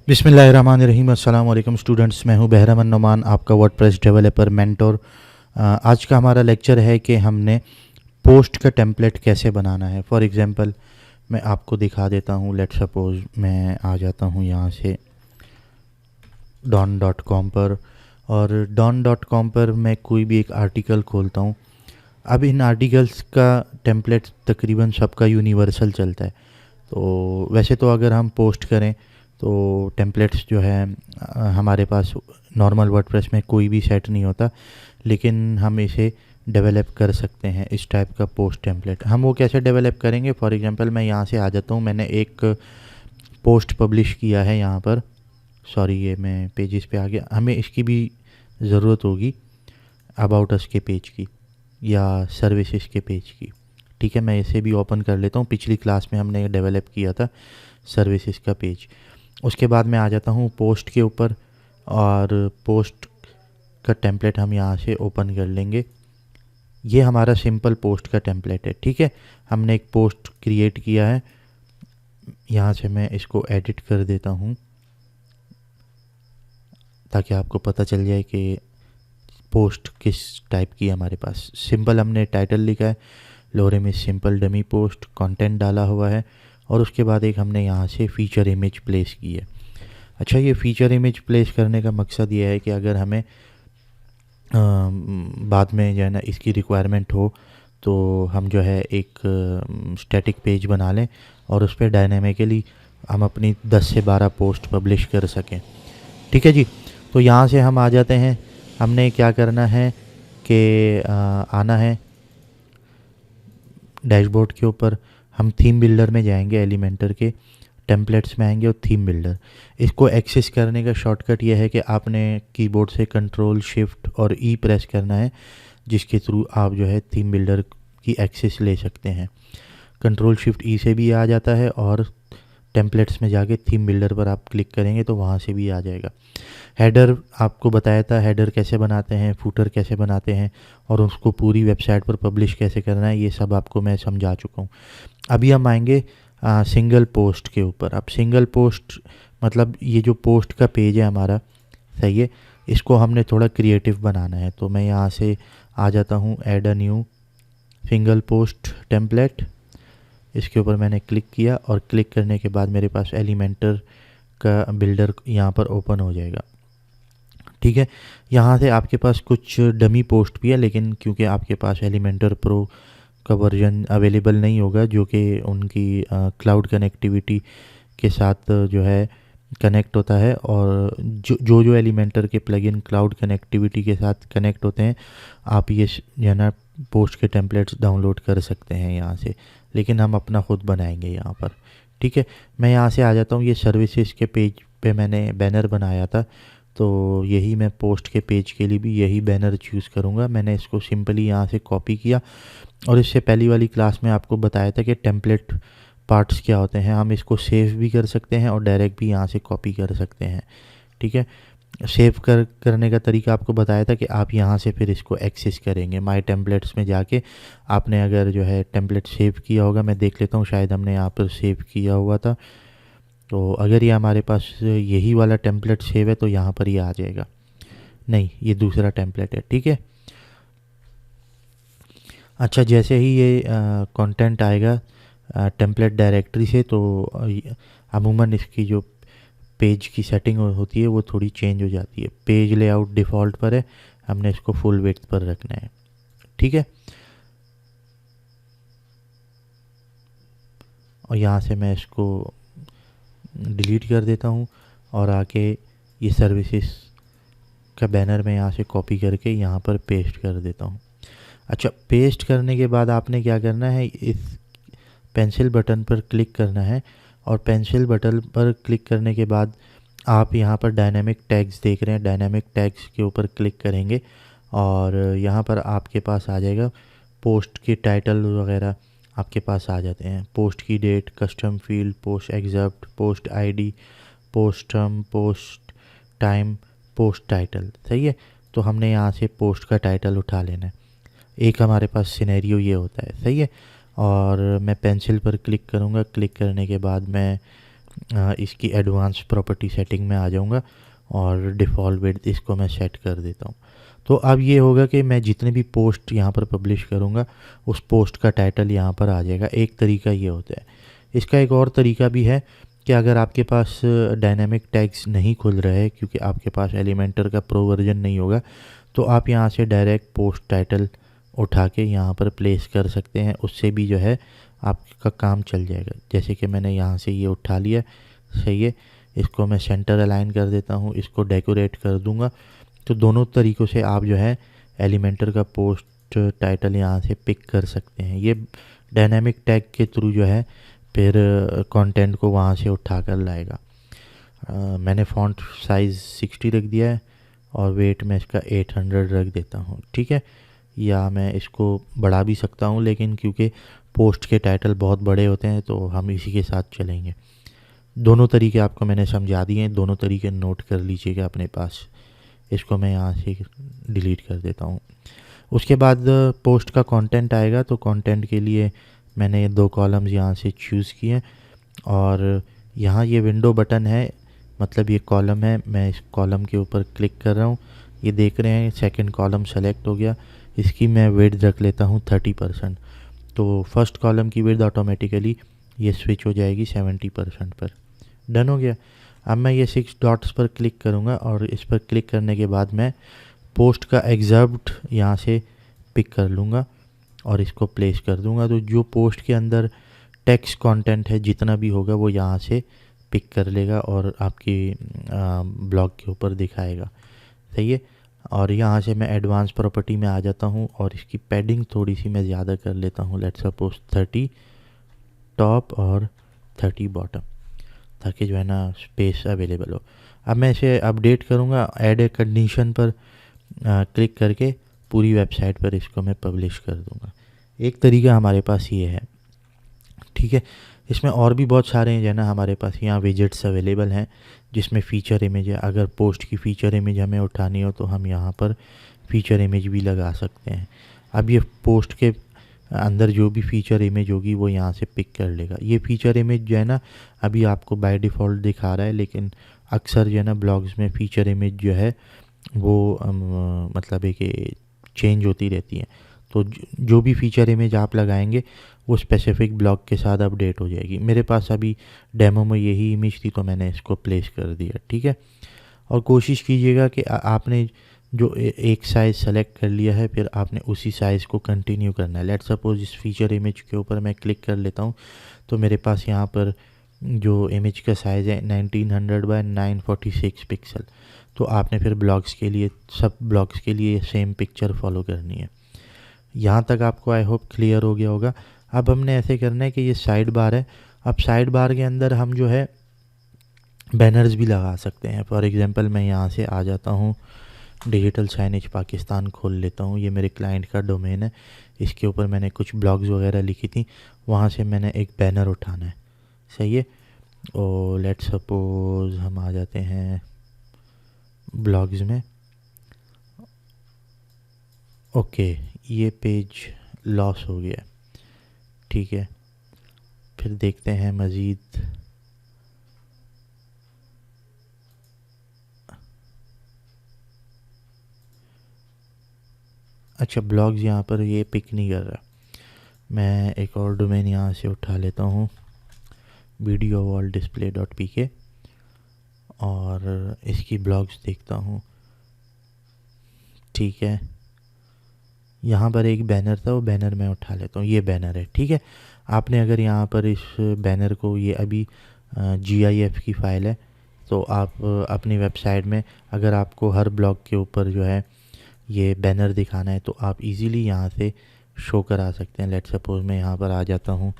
बिस्मिल्लाहिर्रहमानिर्रहीम। अस्सलाम वालेकुम स्टूडेंट्स, मैं हूं बहरमन नुमान, आपका वर्डप्रेस डेवलपर मेंटोर। आज का हमारा लेक्चर है कि हमने पोस्ट का टेम्पलेट कैसे बनाना है। फॉर एग्जांपल मैं आपको दिखा देता हूं। लेट सपोज मैं आ जाता हूं यहाँ से don.com पर, और don.com पर मैं कोई भी एक आर्टिकल खोलता हूं। अब इन आर्टिकल्स का टेम्पलेट तकरीबन सबका यूनिवर्सल चलता है। तो वैसे तो अगर हम पोस्ट करें तो टेम्पलेट्स जो है हमारे पास नॉर्मल वर्डप्रेस में कोई भी सेट नहीं होता, लेकिन हम इसे डेवलप कर सकते हैं। इस टाइप का पोस्ट टेम्पलेट हम वो कैसे डेवलप करेंगे। फॉर एग्जांपल मैं यहाँ से आ जाता हूँ। मैंने एक पोस्ट पब्लिश किया है यहाँ पर। सॉरी, ये मैं पेजेस पे आ गया। हमें इसकी भी ज़रूरत होगी, अबाउट अस के पेज की या सर्विसेज के पेज की। ठीक है, मैं इसे भी ओपन कर लेता हूँ। पिछली क्लास में हमने डेवलप किया था सर्विसेज का पेज। उसके बाद मैं आ जाता हूँ पोस्ट के ऊपर, और पोस्ट का टेम्पलेट हम यहाँ से ओपन कर लेंगे। ये हमारा सिंपल पोस्ट का टेम्पलेट है। ठीक है, हमने एक पोस्ट क्रिएट किया है। यहाँ से मैं इसको एडिट कर देता हूँ ताकि आपको पता चल जाए कि पोस्ट किस टाइप की है हमारे पास। सिंपल हमने टाइटल लिखा है, लोअर में सिंपल डमी पोस्ट, कंटेंट डाला हुआ है, और उसके बाद एक हमने यहाँ से फीचर इमेज प्लेस की है। अच्छा, ये फीचर इमेज प्लेस करने का मकसद ये है कि अगर हमें बाद में जो है ना इसकी रिक्वायरमेंट हो तो हम जो है एक स्टैटिक पेज बना लें और उस पर डायनेमिकली हम अपनी 10 से 12 पोस्ट पब्लिश कर सकें। ठीक है जी। तो यहाँ से हम आ जाते हैं। हमने क्या करना है कि आना है डैशबोर्ड के ऊपर। हम थीम बिल्डर में जाएंगे, एलिमेंटर के टेम्पलेट्स में आएंगे और थीम बिल्डर। इसको एक्सेस करने का शॉर्टकट ये है कि आपने कीबोर्ड से कंट्रोल शिफ्ट और ई प्रेस करना है, जिसके थ्रू आप जो है थीम बिल्डर की एक्सेस ले सकते हैं। कंट्रोल शिफ्ट ई से भी आ जाता है, और टेम्पलेट्स में जाके थीम बिल्डर पर आप क्लिक करेंगे तो वहाँ से भी आ जाएगा। हेडर आपको बताया था, हेडर कैसे बनाते हैं, फूटर कैसे बनाते हैं, और उसको पूरी वेबसाइट पर पब्लिश कैसे करना है, ये सब आपको मैं समझा चुका हूँ। अभी हम आएंगे सिंगल पोस्ट के ऊपर। अब सिंगल पोस्ट मतलब ये जो पोस्ट का पेज है हमारा, सही है, इसको हमने थोड़ा क्रिएटिव बनाना है। तो मैं यहाँ से आ जाता हूँ, add a new single post template. इसके ऊपर मैंने क्लिक किया, और क्लिक करने के बाद मेरे पास एलिमेंटर का बिल्डर यहाँ पर ओपन हो जाएगा। ठीक है, यहाँ से आपके पास कुछ डमी पोस्ट भी है, लेकिन क्योंकि आपके पास एलिमेंटर प्रो का वर्जन अवेलेबल नहीं होगा जो कि उनकी क्लाउड कनेक्टिविटी के साथ जो है कनेक्ट होता है, और जो एलिमेंटर के प्लगइन क्लाउड कनेक्टिविटी के साथ कनेक्ट होते हैं, आप ये जो है ना पोस्ट के टेम्पलेट्स डाउनलोड कर सकते हैं यहाँ से। लेकिन हम अपना ख़ुद बनाएंगे यहाँ पर। ठीक है, मैं यहाँ से आ जाता हूँ। ये सर्विसेज के पेज पे मैंने बैनर बनाया था, तो यही मैं पोस्ट के पेज के लिए भी यही बैनर चूज़ करूँगा। मैंने इसको सिंपली यहाँ से कॉपी किया, और इससे पहली वाली क्लास में आपको बताया था कि टेम्पलेट पार्ट्स क्या होते हैं। हम इसको सेव भी कर सकते हैं और डायरेक्ट भी यहाँ से कॉपी कर सकते हैं। ठीक है, सेव करने का तरीका आपको बताया था कि आप यहाँ से फिर इसको एक्सेस करेंगे। माय टेम्पलेट्स में जाके आपने अगर जो है टेम्पलेट सेव किया होगा, मैं देख लेता हूँ, शायद हमने यहाँ पर सेव किया हुआ था। तो अगर ये हमारे पास यही वाला टेम्पलेट सेव है तो यहाँ पर ये आ जाएगा। नहीं, ये दूसरा टेम्पलेट है। ठीक है, अच्छा, जैसे ही ये कंटेंट आएगा टेम्पलेट डायरेक्टरी से, तो अमूमन इसकी जो पेज की सेटिंग होती है वो थोड़ी चेंज हो जाती है। पेज लेआउट डिफ़ॉल्ट पर है, हमने इसको फुल विड्थ पर रखना है। ठीक है, और यहाँ से मैं इसको डिलीट कर देता हूँ, और आके ये सर्विसेज का बैनर मैं यहाँ से कॉपी करके यहाँ पर पेस्ट कर देता हूँ। अच्छा, पेस्ट करने के बाद आपने क्या करना है, इस पेंसिल बटन पर क्लिक करना है, और पेंसिल बटन पर क्लिक करने के बाद आप यहाँ पर डायनामिक टैग्स देख रहे हैं। डायनामिक टैग्स के ऊपर क्लिक करेंगे, और यहाँ पर आपके पास आ जाएगा पोस्ट के टाइटल वगैरह आपके पास आ जाते हैं। पोस्ट की date, custom field, post excerpt, post ID, post term, post time, post title. सही है, तो हमने यहाँ से पोस्ट का टाइटल उठा लेना है। एक हमारे पास सिनेरियो ये होता है। सही है, और मैं पेंसिल पर क्लिक करूँगा। क्लिक करने के बाद मैं इसकी एडवांस प्रॉपर्टी सेटिंग में आ जाऊँगा और डिफ़ॉल्ट विड्थ इसको मैं सेट कर देता हूँ। तो अब ये होगा कि मैं जितने भी पोस्ट यहाँ पर पब्लिश करूँगा उस पोस्ट का टाइटल यहाँ पर आ जाएगा। एक तरीका ये होता है। इसका एक और तरीका भी है कि अगर आपके पास डायनामिक टैग्स नहीं खुल रहा है क्योंकि आपके पास एलिमेंटर का प्रो वर्जन नहीं होगा, तो आप यहाँ से डायरेक्ट पोस्ट टाइटल उठा के यहाँ पर प्लेस कर सकते हैं। उससे भी जो है आपका काम चल जाएगा। जैसे कि मैंने यहाँ से ये उठा लिया, सही है। इसको मैं सेंटर अलाइन कर देता हूँ, इसको डेकोरेट कर दूँगा। तो दोनों तरीक़ों से आप जो है एलिमेंटर का पोस्ट टाइटल यहाँ से पिक कर सकते हैं। ये डायनामिक टैग के थ्रू जो है फिर कंटेंट को वहाँ से उठा कर लाएगा। मैंने फ़ॉन्ट साइज़ 60 रख दिया है और वेट मैं इसका 800 रख देता हूँ, ठीक है। या मैं इसको बढ़ा भी सकता हूँ, लेकिन क्योंकि पोस्ट के टाइटल बहुत बड़े होते हैं तो हम इसी के साथ चलेंगे। दोनों तरीके आपको मैंने समझा दिए हैं, दोनों तरीके नोट कर लीजिएगा अपने पास। इसको मैं यहाँ से डिलीट कर देता हूँ। उसके बाद पोस्ट का कंटेंट आएगा, तो कंटेंट के लिए मैंने ये 2 कॉलम्स यहाँ से चूज़ किए और यहाँ ये विंडो बटन है, मतलब ये कॉलम है। मैं इस कॉलम के ऊपर क्लिक कर रहा हूँ, ये देख रहे हैं सेकंड कॉलम सेलेक्ट हो गया। इसकी मैं विड्थ रख लेता हूँ 30%। तो फर्स्ट कॉलम की विड्थ ऑटोमेटिकली ये स्विच हो जाएगी 70% पर। डन हो गया। अब मैं ये 6 डॉट्स पर क्लिक करूँगा और इस पर क्लिक करने के बाद मैं पोस्ट का एक्सर्प्ट यहाँ से पिक कर लूँगा और इसको प्लेस कर दूँगा। तो जो पोस्ट के अंदर टेक्स्ट कंटेंट है जितना भी होगा वो यहाँ से पिक कर लेगा और आपकी ब्लॉग के ऊपर दिखाएगा, सही है। और यहाँ से मैं एडवांस प्रॉपर्टी में आ जाता हूँ और इसकी पैडिंग थोड़ी सी मैं ज़्यादा कर लेता हूँ। लेट्स सपोज 30 टॉप और 30 बॉटम, ताकि जो है ना स्पेस अवेलेबल हो। अब मैं इसे अपडेट करूँगा, ऐड ए कंडीशन पर क्लिक करके पूरी वेबसाइट पर इसको मैं पब्लिश कर दूँगा। एक तरीका हमारे पास ये है, ठीक है। इसमें और भी बहुत सारे हैं, जो है ना हमारे पास यहाँ विजेट्स अवेलेबल हैं जिसमें फ़ीचर इमेज है। अगर पोस्ट की फ़ीचर इमेज हमें उठानी हो तो हम यहाँ पर फ़ीचर इमेज भी लगा सकते हैं। अब ये पोस्ट के अंदर जो भी फ़ीचर इमेज होगी वो यहाँ से पिक कर लेगा। ये फ़ीचर इमेज जो है ना अभी आपको बाय डिफ़ॉल्ट दिखा रहा है, लेकिन अक्सर जो है ना ब्लॉग्स में फ़ीचर इमेज जो है वो मतलब है कि चेंज होती रहती है। तो जो भी फ़ीचर इमेज आप लगाएंगे वो स्पेसिफिक ब्लॉग के साथ अपडेट हो जाएगी। मेरे पास अभी डेमो में यही इमेज थी तो मैंने इसको प्लेस कर दिया, ठीक है। और कोशिश कीजिएगा कि आपने जो एक साइज़ सेलेक्ट कर लिया है फिर आपने उसी साइज़ को कंटिन्यू करना है। लेट्स सपोज इस फीचर इमेज के ऊपर मैं क्लिक कर लेता हूँ तो मेरे पास यहाँ पर जो इमेज का साइज़ है 1900 बाय 946 पिक्सल। तो आपने फिर ब्लॉग्स के लिए, सब ब्लॉग्स के लिए सेम पिक्चर फॉलो करनी है। यहाँ तक आपको आई होप क्लियर हो गया होगा। अब हमने ऐसे करना है कि ये साइड बार है। अब साइड बार के अंदर हम जो है बैनर्स भी लगा सकते हैं। फॉर एग्जांपल मैं यहाँ से आ जाता हूँ, डिजिटल साइनेज पाकिस्तान खोल लेता हूँ। ये मेरे क्लाइंट का डोमेन है, इसके ऊपर मैंने कुछ ब्लॉग्स वगैरह लिखी थी, वहाँ से मैंने एक बैनर उठाना है, सही है। और लेट्स सपोज हम आ जाते हैं ब्लॉग्स में। ओके, ये पेज लॉस हो गया, ठीक है। फिर देखते हैं मज़ीद। अच्छा, ब्लॉग्स यहाँ पर ये पिक नहीं कर रहा। मैं एक और डोमेन यहाँ से उठा लेता हूँ, videowalldisplay.pk, और इसकी ब्लॉग्स देखता हूँ, ठीक है। यहाँ पर एक बैनर था, वो बैनर मैं उठा लेता हूँ। ये बैनर है, ठीक है। आपने अगर यहाँ पर इस बैनर को, ये अभी GIF की फ़ाइल है, तो आप अपनी वेबसाइट में अगर आपको हर ब्लॉग के ऊपर जो है ये बैनर दिखाना है तो आप इजीली यहाँ से शो करा सकते हैं। लेट्स सपोज मैं यहाँ पर आ जाता हूँ,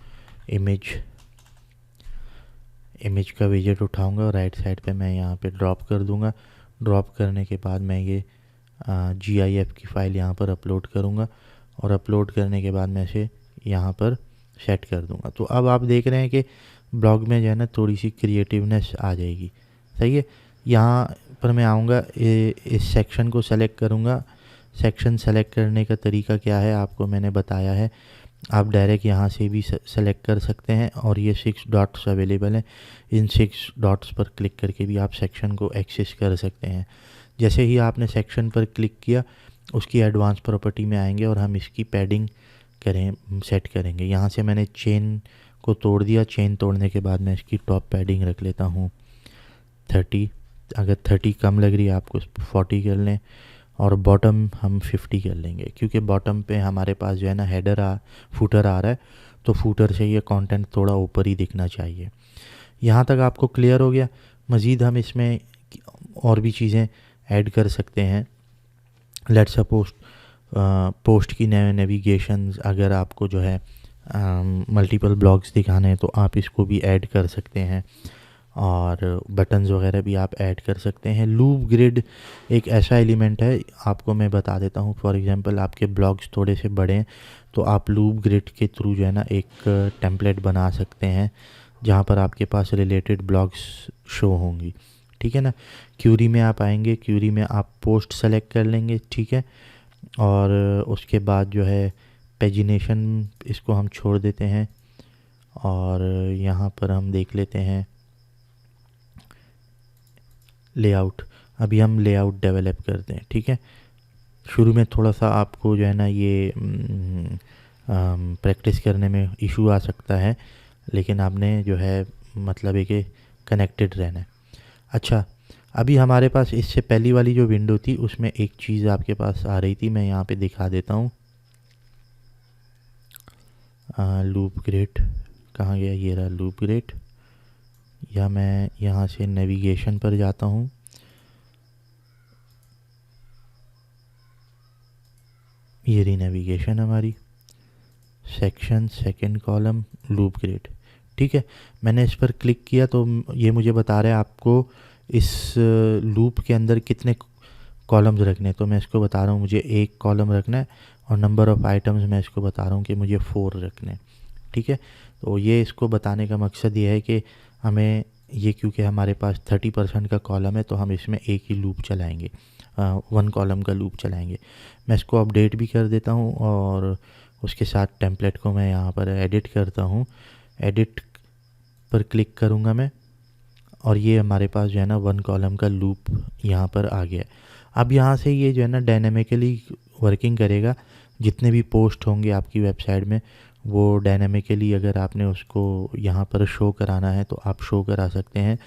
इमेज का विजेट उठाऊँगा और राइट साइड पे मैं यहाँ पे ड्रॉप कर दूँगा। ड्रॉप करने के बाद मैं ये GIF की फ़ाइल यहाँ पर अपलोड करूँगा और अपलोड करने के बाद मैं इसे यहाँ पर सेट कर दूँगा। तो अब आप देख रहे हैं कि ब्लॉग में जो है ना थोड़ी सी क्रिएटिवनेस आ जाएगी, सही है। यहाँ पर मैं आऊँगा, इस सेक्शन को सेलेक्ट करूँगा। सेक्शन सेलेक्ट करने का तरीका क्या है आपको मैंने बताया है। आप डायरेक्ट यहाँ से भी सेलेक्ट कर सकते हैं और ये 6 डॉट्स अवेलेबल हैं। इन 6 डॉट्स पर क्लिक करके भी आप सेक्शन को एक्सेस कर सकते हैं। जैसे ही आपने सेक्शन पर क्लिक किया उसकी एडवांस प्रॉपर्टी में आएंगे और हम इसकी पैडिंग सेट करेंगे। यहाँ से मैंने चेन को तोड़ दिया। चेन तोड़ने के बाद मैं इसकी टॉप पैडिंग रख लेता हूँ 30। अगर 30 कम लग रही है आपको 40 कर लें और बॉटम हम 50 कर लेंगे, क्योंकि बॉटम पे हमारे पास जो है ना फूटर आ रहा है, तो फूटर से ये कंटेंट थोड़ा ऊपर ही दिखना चाहिए। यहाँ तक आपको क्लियर हो गया। मज़ीद हम इसमें और भी चीज़ें ऐड कर सकते हैं। लेट्स सपोज पोस्ट की नेविगेशंस, अगर आपको जो है मल्टीपल ब्लॉग्स दिखाने हैं तो आप इसको भी ऐड कर सकते हैं और बटन्स वगैरह भी आप ऐड कर सकते हैं। लूप ग्रिड एक ऐसा एलिमेंट है, आपको मैं बता देता हूँ। फॉर एग्जांपल आपके ब्लॉग्स थोड़े से बड़े हैं तो आप लूप ग्रिड के थ्रू जो है ना एक टेम्पलेट बना सकते हैं जहाँ पर आपके पास रिलेटेड ब्लॉग्स शो होंगी, ठीक है ना। क्यूरी में आप आएंगे, क्यूरी में आप पोस्ट सेलेक्ट कर लेंगे, ठीक है। और उसके बाद जो है पेजिनेशन, इसको हम छोड़ देते हैं और यहाँ पर हम देख लेते हैं लेआउट। अभी हम लेआउट डेवलप करते हैं, ठीक है। शुरू में थोड़ा सा आपको जो है ना ये प्रैक्टिस करने में इशू आ सकता है, लेकिन आपने जो है मतलब है कि कनेक्टेड रहना है। अच्छा, अभी हमारे पास इससे पहली वाली जो विंडो थी उसमें एक चीज़ आपके पास आ रही थी, मैं यहाँ पे दिखा देता हूँ। लूप ग्रिड कहाँ गया, ये रहा लूप ग्रिड। या मैं यहाँ से नेविगेशन पर जाता हूँ, ये रही नेविगेशन हमारी, section, second column, loop grid, ठीक है। मैंने इस पर क्लिक किया तो ये मुझे बता रहा है आपको इस लूप के अंदर कितने कॉलम्स रखने हैं। तो मैं इसको बता रहा हूँ मुझे 1 कॉलम रखना है और नंबर ऑफ़ आइटम्स मैं इसको बता रहा हूँ कि मुझे 4 रखने हैं, ठीक है। तो ये इसको बताने का मकसद ये है कि हमें ये, क्योंकि हमारे पास 30% का कॉलम है तो हम इसमें एक ही लूप चलाएंगे, 1 कॉलम का लूप चलाएंगे। मैं इसको अपडेट भी कर देता हूँ और उसके साथ टेम्पलेट को मैं यहाँ पर एडिट करता हूँ। एडिट पर क्लिक करूँगा मैं और ये हमारे पास जो है ना 1 कॉलम का लूप यहाँ पर आ गया है। अब यहाँ से ये जो है ना डायनामिकली वर्किंग करेगा। जितने भी पोस्ट होंगे आपकी वेबसाइट में वो डायनामिकली, अगर आपने उसको यहाँ पर शो कराना है तो आप शो करा सकते हैं।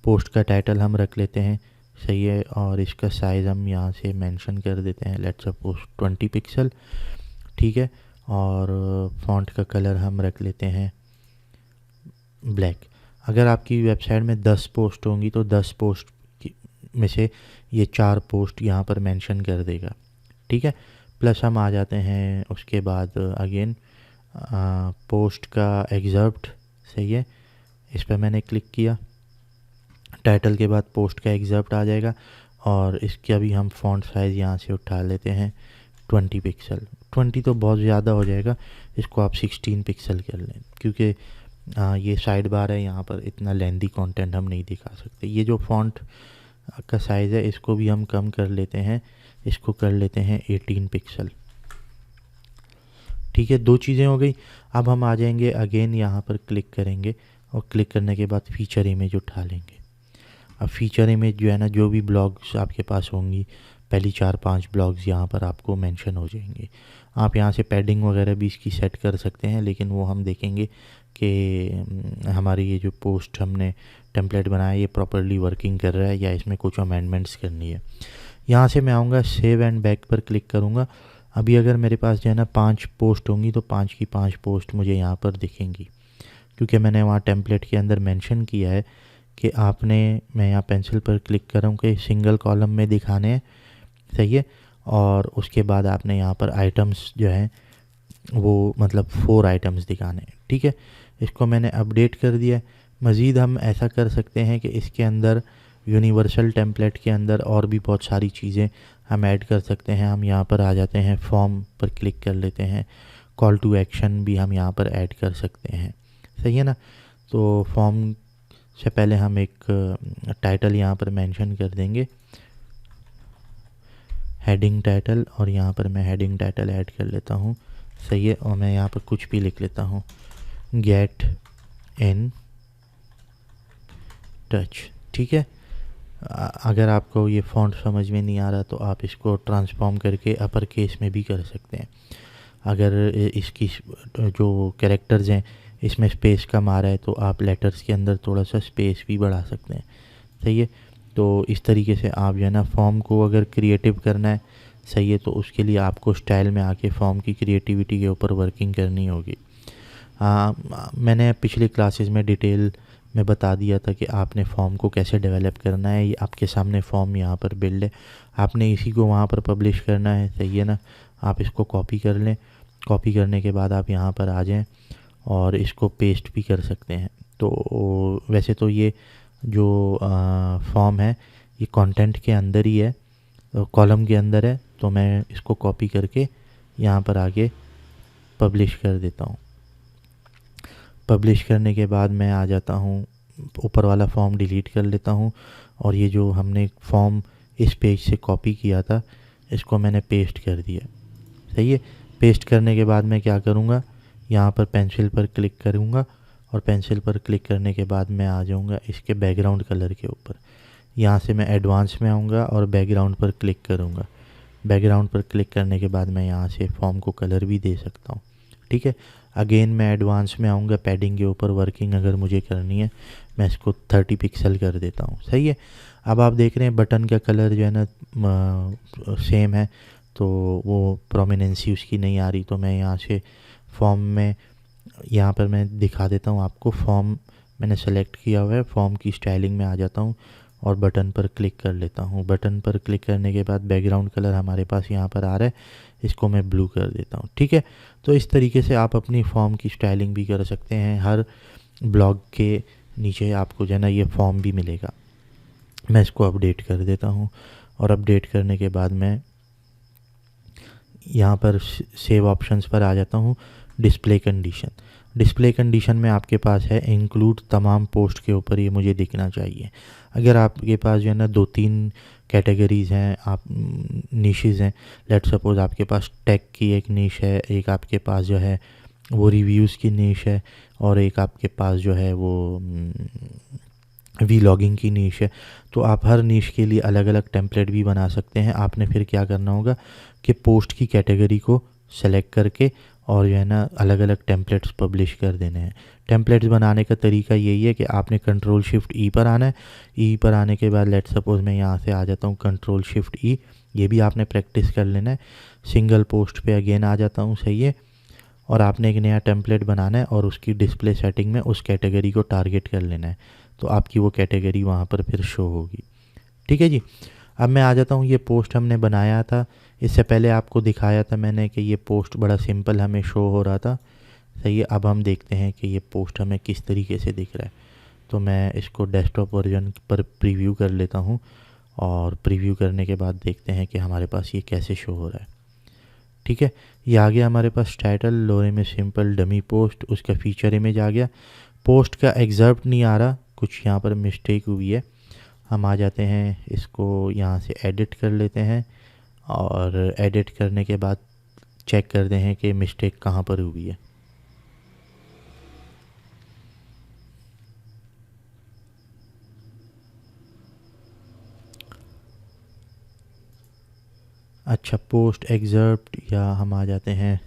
पोस्ट का टाइटल हम रख लेते हैं, सही है, और इसका साइज़ हम यहाँ से मेंशन कर देते हैं, लेट्स सपोज 20 पिक्सल, ठीक है। और फॉन्ट का कलर हम रख लेते हैं ब्लैक। अगर आपकी वेबसाइट में 10 पोस्ट होंगी तो 10 पोस्ट में से ये 4 पोस्ट यहाँ पर मेंशन कर देगा, ठीक है। प्लस हम आ जाते हैं उसके बाद अगेन पोस्ट का एग्जर्प्ट, सही है, इस पर मैंने क्लिक किया। टाइटल के बाद पोस्ट का एग्जर्प्ट आ जाएगा और इसका भी हम फॉन्ट साइज़ यहाँ से उठा लेते हैं 20 पिक्सल। 20 तो बहुत ज़्यादा हो जाएगा, इसको आप 16 पिक्सल कर लें, क्योंकि ये साइड बार है, यहाँ पर इतना लेंदी कंटेंट हम नहीं दिखा सकते। ये जो फॉन्ट का साइज़ है इसको भी हम कम कर लेते हैं, इसको कर लेते हैं 18 पिक्सल, ठीक है। 2 चीज़ें हो गई। अब हम आ जाएंगे अगेन यहाँ पर क्लिक करेंगे और क्लिक करने के बाद फीचर इमेज उठा लेंगे। अब फीचर इमेज जो है ना, जो भी ब्लॉग्स आपके पास होंगी, पहली 4-5 ब्लॉग्स यहाँ पर आपको मेंशन हो जाएंगे। आप यहाँ से पैडिंग वगैरह भी इसकी सेट कर सकते हैं, लेकिन वो हम देखेंगे कि हमारी ये जो पोस्ट हमने टेम्पलेट बनाया ये प्रॉपर्ली वर्किंग कर रहा है या इसमें कुछ अमेंडमेंट्स करनी है। यहाँ से मैं आऊँगा सेव एंड बैक पर क्लिक करूँगा। अभी अगर मेरे पास जो है ना 5 पोस्ट होंगी तो 5 की 5 पोस्ट मुझे यहाँ पर दिखेंगी, क्योंकि मैंने वहाँ टेम्पलेट के अंदर मेंशन किया है कि आपने, मैं यहाँ पेंसिल पर क्लिक कर रहा हूँ कि सिंगल कॉलम में दिखाने हैं, सही है। और उसके बाद आपने यहाँ पर आइटम्स जो हैं वो मतलब 4 आइटम्स दिखाने हैं, ठीक है। इसको मैंने अपडेट कर दिया। मज़ीद हम ऐसा कर सकते हैं कि इसके अंदर यूनिवर्सल टेम्पलेट के अंदर और भी बहुत सारी चीज़ें हम ऐड कर सकते हैं। हम यहाँ पर आ जाते हैं, फॉर्म पर क्लिक कर लेते हैं, कॉल टू एक्शन भी हम यहाँ पर ऐड कर सकते हैं, सही है ना। तो फॉर्म से पहले हम एक टाइटल यहाँ पर मेंशन कर देंगे, हेडिंग टाइटल, और यहाँ पर मैं हेडिंग टाइटल ऐड कर लेता हूँ सही है। और मैं यहाँ पर कुछ भी लिख लेता हूँ, गेट इन टच, ठीक है। अगर आपको ये फ़ॉन्ट समझ में नहीं आ रहा तो आप इसको ट्रांसफॉर्म करके अपर केस में भी कर सकते हैं। अगर इसकी जो कैरेक्टर्स हैं इसमें स्पेस कम आ रहा है तो आप लेटर्स के अंदर थोड़ा सा स्पेस भी बढ़ा सकते हैं, सही है। तो इस तरीके से आप जो है ना फॉर्म को अगर क्रिएटिव करना है, सही है, तो उसके लिए आपको स्टाइल में आके फॉर्म की क्रिएटिविटी के ऊपर वर्किंग करनी होगी। मैंने पिछली क्लासेस में डिटेल में बता दिया था कि आपने फॉर्म को कैसे डेवलप करना है। ये आपके सामने फॉर्म यहाँ पर बिल्ड है, आपने इसी को वहाँ पर पब्लिश करना है, सही है ना। आप इसको कॉपी कर लें, कॉपी करने के बाद आप यहाँ पर आ जाएं और इसको पेस्ट भी कर सकते हैं। तो वैसे तो ये जो फॉर्म है ये कंटेंट के अंदर ही है, कॉलम के अंदर है, तो मैं इसको कॉपी करके यहाँ पर आगे पब्लिश कर देता हूँ। पब्लिश करने के बाद मैं आ जाता हूँ, ऊपर वाला फॉर्म डिलीट कर लेता हूँ और ये जो हमने फॉर्म इस पेज से कॉपी किया था इसको मैंने पेस्ट कर दिया, सही है। पेस्ट करने के बाद मैं क्या करूँगा, यहाँ पर पेंसिल पर क्लिक करूँगा और पेंसिल पर क्लिक करने के बाद मैं आ जाऊँगा इसके बैकग्राउंड कलर के ऊपर। यहाँ से मैं एडवांस में आऊँगा और बैकग्राउंड पर क्लिक करूँगा। बैकग्राउंड पर क्लिक करने के बाद मैं यहाँ से फॉर्म को कलर भी दे सकता हूँ, ठीक है। अगेन मैं एडवांस में आऊँगा, पैडिंग के ऊपर वर्किंग अगर मुझे करनी है मैं इसको 30 पिक्सल कर देता हूँ, सही है। अब आप देख रहे हैं बटन का कलर जो है ना सेम है, तो वो प्रोमिनेंसी उसकी नहीं आ रही। तो मैं यहाँ से फॉर्म में, यहाँ पर मैं दिखा देता हूँ आपको, फॉर्म मैंने सेलेक्ट किया हुआ है, फॉर्म की स्टाइलिंग में आ जाता हूँ और बटन पर क्लिक कर लेता हूँ। बटन पर क्लिक करने के बाद बैकग्राउंड कलर हमारे पास यहाँ पर आ रहा है, इसको मैं ब्लू कर देता हूँ, ठीक है। तो इस तरीके से आप अपनी फॉर्म की स्टाइलिंग भी कर सकते हैं। हर ब्लॉग के नीचे आपको जो है ना ये फॉर्म भी मिलेगा। मैं इसको अपडेट कर देता हूँ और अपडेट करने के बाद मैं यहाँ पर सेव ऑप्शंस पर आ जाता हूँ। डिस्प्ले कंडीशन, डिस्प्ले कंडीशन में आपके पास है इंक्लूड तमाम पोस्ट के ऊपर ये मुझे दिखना चाहिए। अगर आपके पास जो है ना 2-3 कैटेगरीज़ हैं, आप निशेज़ हैं, लेट सपोज आपके पास टेक की एक निश है, एक आपके पास जो है वो रिव्यूज़ की निश है और एक आपके पास जो है वो वीलॉगिंग की नीश है, तो आप हर नीश के लिए अलग अलग टेम्पलेट भी बना सकते हैं। आपने फिर क्या करना होगा कि पोस्ट की कैटेगरी को सेलेक्ट करके और जो है ना अलग अलग टेम्पलेट्स पब्लिश कर देने हैं। टेम्पलेट्स बनाने का तरीका यही है कि आपने कंट्रोल शिफ्ट ई पर आना है। ई पर आने के बाद लेट सपोज मैं यहाँ से आ जाता हूँ कंट्रोल शिफ्ट ई, ये भी आपने प्रैक्टिस कर लेना है। सिंगल पोस्ट पे अगेन आ जाता हूँ, सही है। और आपने एक नया टेम्पलेट बनाना है और उसकी डिस्प्ले सेटिंग में उस कैटेगरी को टारगेट कर लेना है, तो आपकी वो कैटेगरी वहाँ पर फिर शो होगी, ठीक है जी। अब मैं आ जाता हूँ, ये पोस्ट हमने बनाया था, इससे पहले आपको दिखाया था मैंने कि ये पोस्ट बड़ा सिंपल हमें शो हो रहा था, सही है। अब हम देखते हैं कि ये पोस्ट हमें किस तरीके से दिख रहा है। तो मैं इसको डेस्कटॉप वर्जन पर प्रीव्यू कर लेता हूँ और प्रीव्यू करने के बाद देखते हैं कि हमारे पास ये कैसे शो हो रहा है, ठीक है। ये आ गया हमारे पास टाइटल, लोरे में सिंपल डमी पोस्ट, उसका फीचर इमेज आ गया। पोस्ट का एग्जर्प्ट नहीं आ रहा, कुछ यहाँ पर मिस्टेक हुई है। हम आ जाते हैं, इसको यहाँ से एडिट कर लेते हैं और एडिट करने के बाद चेक करते हैं कि मिस्टेक कहाँ पर हुई है। अच्छा, पोस्ट एग्जर्प्ट, या हम आ जाते हैं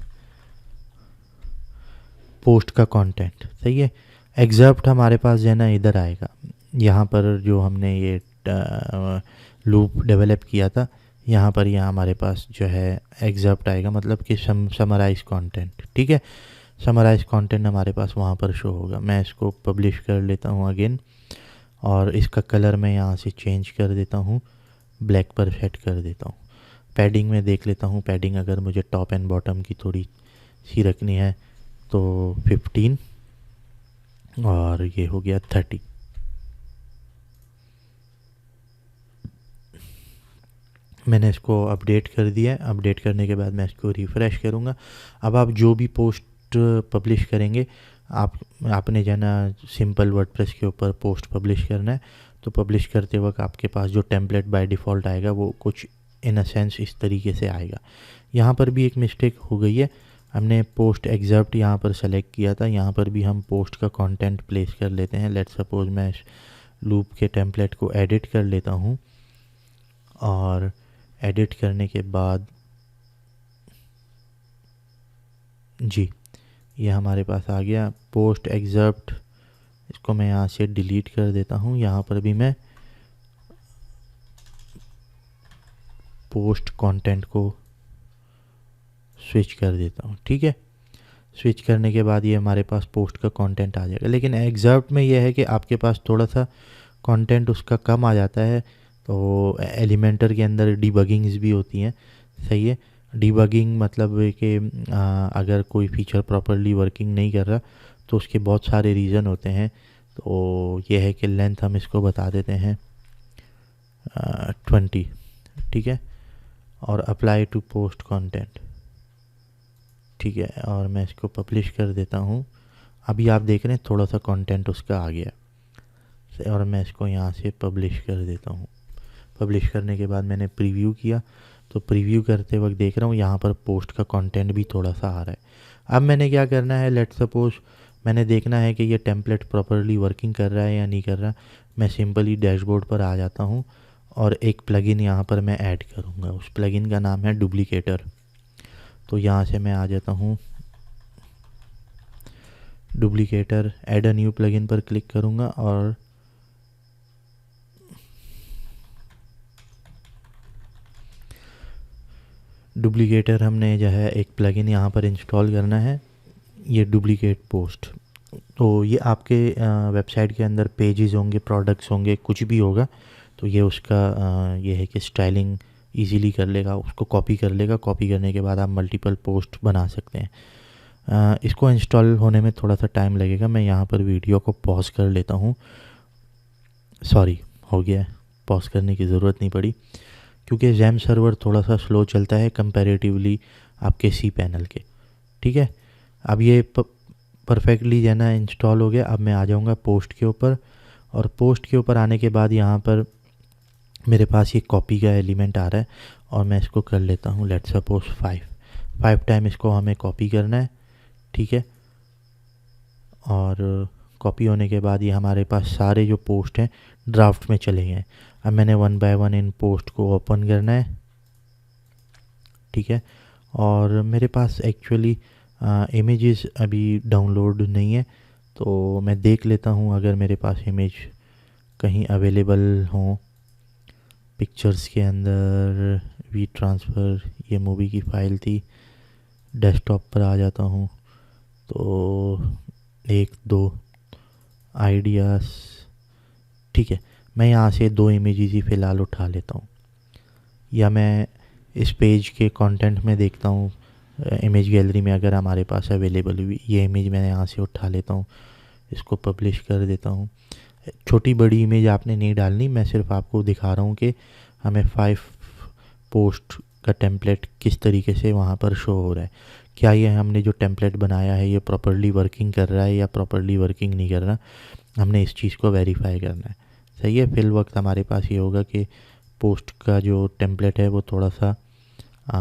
पोस्ट का कंटेंट, सही है। एग्जर्प्ट हमारे पास जो है ना इधर आएगा, यहाँ पर जो हमने ये लूप डेवलप किया था यहाँ पर, यहाँ हमारे पास जो है एग्जर्प्ट आएगा, मतलब कि समराइज कंटेंट, ठीक है। समराइज कंटेंट हमारे पास वहाँ पर शो होगा। मैं इसको पब्लिश कर लेता हूँ अगेन और इसका कलर मैं यहाँ से चेंज कर देता हूँ, ब्लैक पर सेट कर देता हूँ। पैडिंग में देख लेता हूँ, पैडिंग अगर मुझे टॉप एंड बॉटम की थोड़ी सी रखनी है तो 15 और ये हो गया 30। मैंने इसको अपडेट कर दिया है। अपडेट करने के बाद मैं इसको रिफ़्रेश करूँगा। अब आप जो भी पोस्ट पब्लिश करेंगे, आपने जो है ना सिंपल वर्डप्रेस के ऊपर पोस्ट पब्लिश करना है, तो पब्लिश करते वक्त आपके पास जो टेम्पलेट बाय डिफ़ॉल्ट आएगा वो कुछ इन अ सेंस इस तरीके से आएगा। यहाँ पर भी एक मिस्टेक हो गई है, हमने पोस्ट एग्जर्प्ट यहाँ पर सेलेक्ट किया था, यहाँ पर भी हम पोस्ट का कंटेंट प्लेस कर लेते हैं। लेट्स सपोज मैं लूप के टेम्पलेट को एडिट कर लेता हूँ, और एडिट करने के बाद जी ये हमारे पास आ गया पोस्ट एग्जर्प्ट। इसको मैं यहाँ से डिलीट कर देता हूँ। यहाँ पर भी मैं पोस्ट कंटेंट को स्विच कर देता हूँ। ठीक है, स्विच करने के बाद ये हमारे पास पोस्ट का कंटेंट आ जाएगा। लेकिन एग्जर्प्ट में ये है कि आपके पास थोड़ा सा कंटेंट उसका कम आ जाता है, तो एलिमेंटर के अंदर डिबगिंग्स भी होती हैं। सही है, डिबगिंग मतलब है कि अगर कोई फीचर प्रॉपरली वर्किंग नहीं कर रहा तो उसके बहुत सारे रीज़न होते हैं। तो ये है कि लेंथ हम इसको बता देते हैं 20। ठीक है, और अप्लाई टू पोस्ट कंटेंट। ठीक है, और मैं इसको पब्लिश कर देता हूँ। अभी आप देख रहे हैं थोड़ा सा कंटेंट उसका आ गया, और मैं इसको यहाँ से पब्लिश कर देता हूँ। पब्लिश करने के बाद मैंने प्रीव्यू किया, तो प्रीव्यू करते वक्त देख रहा हूँ यहाँ पर पोस्ट का कंटेंट भी थोड़ा सा आ रहा है। अब मैंने क्या करना है, लेट्स सपोज मैंने देखना है कि ये टेम्पलेट प्रॉपरली वर्किंग कर रहा है या नहीं कर रहा। मैं सिंपली डैशबोर्ड पर आ जाता हूँ और एक प्लगइन यहाँ पर मैं ऐड करूँगा। उस प्लगइन का नाम है डुप्लीकेटर। तो यहाँ से मैं आ जाता हूँ Duplicator, add a new plugin पर क्लिक करूँगा, और डुप्लीकेटर हमने जो है एक प्लगइन यहाँ पर इंस्टॉल करना है, ये डुप्लीकेट पोस्ट। तो ये आपके वेबसाइट के अंदर पेजेस होंगे, प्रोडक्ट्स होंगे, कुछ भी होगा, तो ये उसका ये है कि स्टाइलिंग इजीली कर लेगा, उसको कॉपी कर लेगा। कॉपी करने के बाद आप मल्टीपल पोस्ट बना सकते हैं। इसको इंस्टॉल होने में थोड़ा सा टाइम लगेगा। मैं यहाँ पर वीडियो को पॉज कर लेता हूँ। सॉरी, हो गया, पॉज करने की ज़रूरत नहीं पड़ी, क्योंकि जैम सर्वर थोड़ा सा स्लो चलता है कंपैरेटिवली आपके सी पैनल के। ठीक है, अब ये परफेक्टली जो है ना इंस्टॉल हो गया। अब मैं आ जाऊँगा पोस्ट के ऊपर, और पोस्ट के ऊपर आने के बाद यहाँ पर मेरे पास ये कॉपी का एलिमेंट आ रहा है, और मैं इसको कर लेता हूँ लेट्स सपोज 5 टाइम इसको हमें कॉपी करना है। ठीक है, और कॉपी होने के बाद ये हमारे पास सारे जो पोस्ट हैं ड्राफ्ट में चले गए। अब मैंने 1 बाय 1 इन पोस्ट को ओपन करना है। ठीक है, और मेरे पास एक्चुअली इमेजेस अभी डाउनलोड नहीं है, तो मैं देख लेता हूँ अगर मेरे पास इमेज कहीं अवेलेबल हों। पिक्चर्स के अंदर वी ट्रांसफ़र, ये मूवी की फ़ाइल थी। डेस्कटॉप पर आ जाता हूँ, तो 1-2 आइडियाज़। ठीक है, मैं यहाँ से 2 इमेजेस ही फ़िलहाल उठा लेता हूँ, या मैं इस पेज के कंटेंट में देखता हूँ इमेज गैलरी में अगर हमारे पास अवेलेबल हुई। ये इमेज मैंने यहाँ से उठा लेता हूँ, इसको पब्लिश कर देता हूँ। छोटी बड़ी इमेज आपने नहीं डालनी, मैं सिर्फ आपको दिखा रहा हूँ कि हमें 5 पोस्ट का टेम्पलेट किस तरीके से वहाँ पर शो हो रहा है। क्या ये हमने जो टेम्पलेट बनाया है ये प्रॉपरली वर्किंग कर रहा है या प्रॉपरली वर्किंग नहीं कर रहा, हमने इस चीज़ को वेरीफाई करना है। सही है, फिल वक्त हमारे पास ये होगा कि पोस्ट का जो टेम्पलेट है वो थोड़ा सा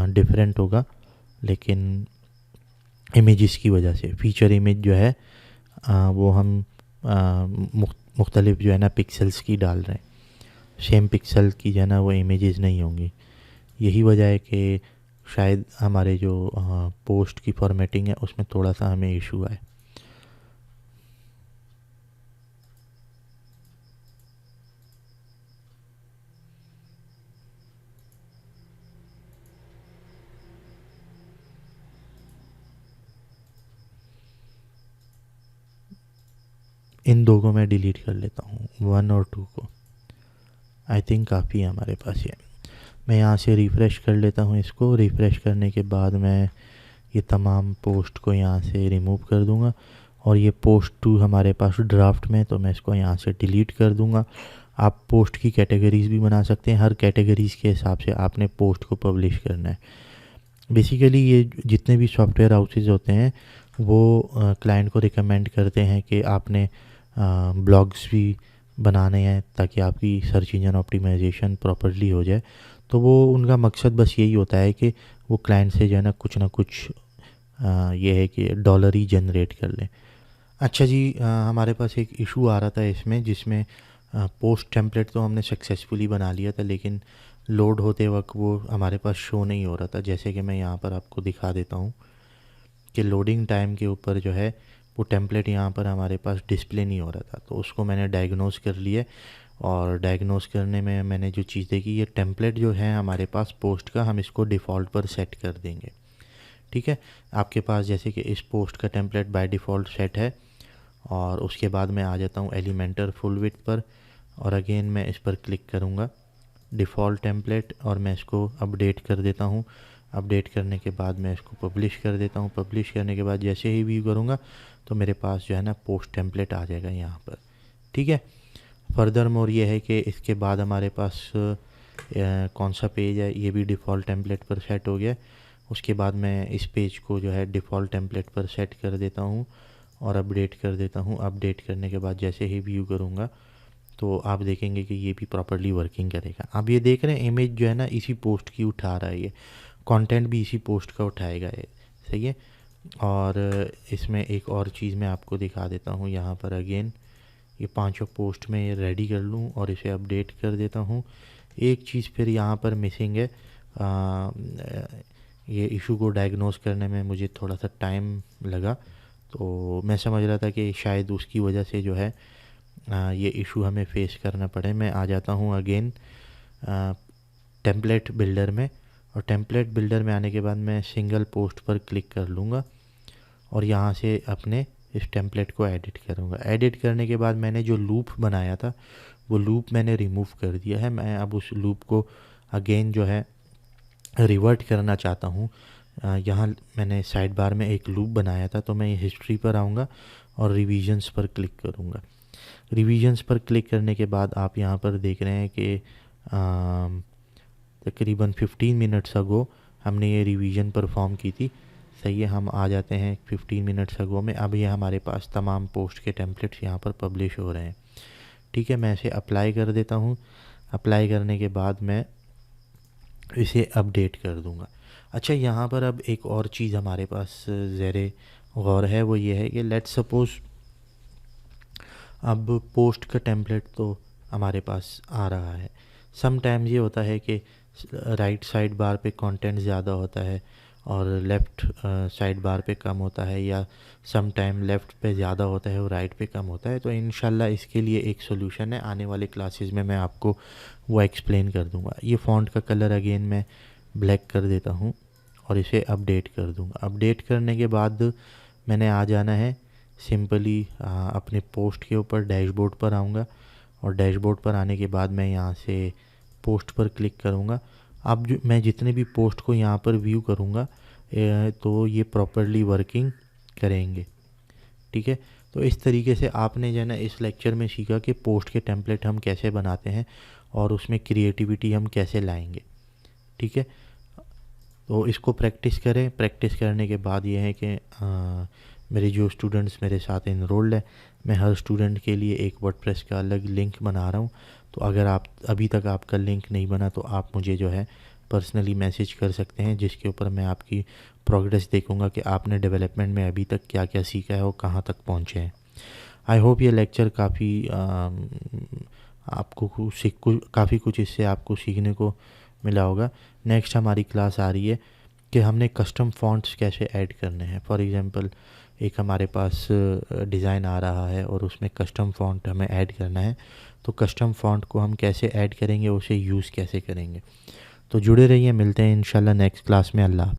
डिफरेंट होगा, लेकिन इमेजेस की वजह से फीचर इमेज जो है वो हम मुख्तलिफ जो है ना पिक्सल्स की डाल रहे हैं। सेम पिक्सल की जो है ना वो इमेजेस नहीं होंगी। यही वजह है कि शायद हमारे जो पोस्ट की फॉर्मेटिंग है उसमें थोड़ा सा हमें इशू आए। इन 2 को मैं डिलीट कर लेता हूँ, 1 और 2 को। आई थिंक काफ़ी है हमारे पास ये। मैं यहाँ से रिफ़्रेश कर लेता हूँ इसको। रिफ़्रेश करने के बाद मैं ये तमाम पोस्ट को यहाँ से रिमूव कर दूँगा, और ये पोस्ट 2 हमारे पास ड्राफ्ट में, तो मैं इसको यहाँ से डिलीट कर दूँगा। आप पोस्ट की कैटेगरीज़ भी बना सकते हैं, हर कैटेगरीज़ के हिसाब से आपने पोस्ट को पब्लिश करना है। बेसिकली ये जितने भी सॉफ्टवेयर हाउसेज होते हैं वो क्लाइंट को रिकमेंड करते हैं कि आपने ब्लॉग्स भी बनाने हैं ताकि आपकी सर्च इंजन ऑप्टिमाइजेशन प्रॉपरली हो जाए। तो वो उनका मकसद बस यही होता है कि वो क्लाइंट से जो है ना कुछ ये है कि डॉलर ही जनरेट कर लें। अच्छा जी, हमारे पास एक इशू आ रहा था इसमें, जिसमें पोस्ट टेम्पलेट तो हमने सक्सेसफुली बना लिया था, लेकिन लोड होते वक्त वो हमारे पास शो नहीं हो रहा था। जैसे कि मैं यहाँ पर आपको दिखा देता हूँ कि लोडिंग टाइम के ऊपर जो है वो टेम्पलेट यहाँ पर हमारे पास डिस्प्ले नहीं हो रहा था। तो उसको मैंने डायग्नोस कर लिया, और डायग्नोस करने में मैंने जो चीज़ देखी, ये टेम्पलेट जो है हमारे पास पोस्ट का, हम इसको डिफ़ॉल्ट पर सेट कर देंगे। ठीक है, आपके पास जैसे कि इस पोस्ट का टेम्पलेट बाय डिफ़ॉल्ट सेट है, और उसके बाद मैं आ जाता हूँ एलिमेंटर फुल विड्थ पर, और अगेन मैं इस पर क्लिक करूँगा डिफ़ॉल्ट टेम्पलेट, और मैं इसको अपडेट कर देता हूँ। अपडेट करने के बाद मैं इसको पब्लिश कर देता हूँ। पब्लिश करने के बाद जैसे ही व्यू करूँगा तो मेरे पास जो है ना पोस्ट टेम्पलेट आ जाएगा यहाँ पर। ठीक है, फर्दर मोर ये है कि इसके बाद हमारे पास कौन सा पेज है, ये भी डिफ़ॉल्ट टेम्पलेट पर सेट हो गया। उसके बाद मैं इस पेज को जो है डिफ़ॉल्ट टेम्पलेट पर सेट कर देता हूँ और अपडेट कर देता हूँ। अपडेट करने के बाद जैसे ही व्यू करूँगा तो आप देखेंगे कि ये भी प्रॉपर्ली वर्किंग करेगा। आप ये देख रहे हैं इमेज जो है ना इसी पोस्ट की उठा रहा है, ये कंटेंट भी इसी पोस्ट का उठाएगा ये। सही है, और इसमें एक और चीज़ मैं आपको दिखा देता हूँ। यहाँ पर अगेन ये पांचों पोस्ट में ये रेडी कर लूँ और इसे अपडेट कर देता हूँ। एक चीज़ फिर यहाँ पर मिसिंग है, ये इशू को डायग्नोस करने में मुझे थोड़ा सा टाइम लगा, तो मैं समझ रहा था कि शायद उसकी वजह से जो है ये इशू हमें फेस करना पड़े। मैं आ जाता हूँ अगेन टेम्पलेट बिल्डर में, और टेम्पलेट बिल्डर में आने के बाद मैं सिंगल पोस्ट पर क्लिक कर लूँगा और यहाँ से अपने इस टेम्पलेट को एडिट करूँगा। एडिट करने के बाद मैंने जो लूप बनाया था वो लूप मैंने रिमूव कर दिया है। मैं अब उस लूप को अगेन जो है रिवर्ट करना चाहता हूँ। यहाँ मैंने साइड बार में एक लूप बनाया था, तो मैं हिस्ट्री पर आऊँगा और रिवीजन्स पर क्लिक करूँगा। रिवीजन्स पर क्लिक करने के बाद आप यहाँ पर देख रहे हैं कि तकरीबन 15 मिनट्स अगो हमने ये रिवीजन परफॉर्म की थी। सही है, हम आ जाते हैं 15 मिनट्स अगो में। अब ये हमारे पास तमाम पोस्ट के टेम्पलेट्स यहाँ पर पब्लिश हो रहे हैं। ठीक है, मैं इसे अप्लाई कर देता हूँ। अप्लाई करने के बाद मैं इसे अपडेट कर दूँगा। अच्छा, यहाँ पर अब एक और चीज़ हमारे पास ज़ेरे गौर है, वो ये है कि लेट्स सपोज़ अब पोस्ट का टेम्पलेट तो हमारे पास आ रहा है। सम टाइम्स ये होता है कि राइट साइड बार पे कंटेंट ज़्यादा होता है और लेफ़्ट साइड बार पे कम होता है, या सम टाइम लेफ़्ट पे ज़्यादा होता है और राइट पे कम होता है। तो इंशाल्लाह इसके लिए एक सोल्यूशन है, आने वाले क्लासेस में मैं आपको वो एक्सप्लेन कर दूंगा। ये फ़ॉन्ट का कलर अगेन मैं ब्लैक कर देता हूँ और इसे अपडेट कर दूंगा। अपडेट करने के बाद मैंने आ जाना है सिंपली अपने पोस्ट के ऊपर डैशबोर्ड पर आऊँगा, और डैशबोर्ड पर आने के बाद मैं यहाँ से पोस्ट पर क्लिक करूँगा। अब जो मैं जितने भी पोस्ट को यहाँ पर व्यू करूँगा तो ये प्रॉपरली वर्किंग करेंगे। ठीक है, तो इस तरीके से आपने जो है ना इस लेक्चर में सीखा कि पोस्ट के टेम्पलेट हम कैसे बनाते हैं और उसमें क्रिएटिविटी हम कैसे लाएंगे। ठीक है, तो इसको प्रैक्टिस करें। प्रैक्टिस करने के बाद ये है कि मेरे जो स्टूडेंट्स मेरे साथ इनरोल्ड है, मैं हर स्टूडेंट के लिए एक वर्डप्रेस का अलग लिंक बना रहा हूँ। तो अगर आप अभी तक आपका लिंक नहीं बना तो आप मुझे जो है पर्सनली मैसेज कर सकते हैं, जिसके ऊपर मैं आपकी प्रोग्रेस देखूंगा कि आपने डेवलपमेंट में अभी तक क्या क्या सीखा है और कहाँ तक पहुँचे हैं। आई होप ये लेक्चर काफ़ी आपको काफ़ी कुछ इससे आपको सीखने को मिला होगा। नेक्स्ट हमारी क्लास आ रही है कि हमने कस्टम फ़ॉन्ट्स कैसे ऐड करने हैं। फॉर एग्ज़ाम्पल एक हमारे पास डिज़ाइन आ रहा है और उसमें कस्टम फ़ॉन्ट हमें ऐड करना है, तो कस्टम फ़ॉन्ट को हम कैसे ऐड करेंगे, उसे यूज़ कैसे करेंगे। तो जुड़े रहिए, मिलते हैं इंशाल्लाह नेक्स्ट क्लास में। अल्लाह।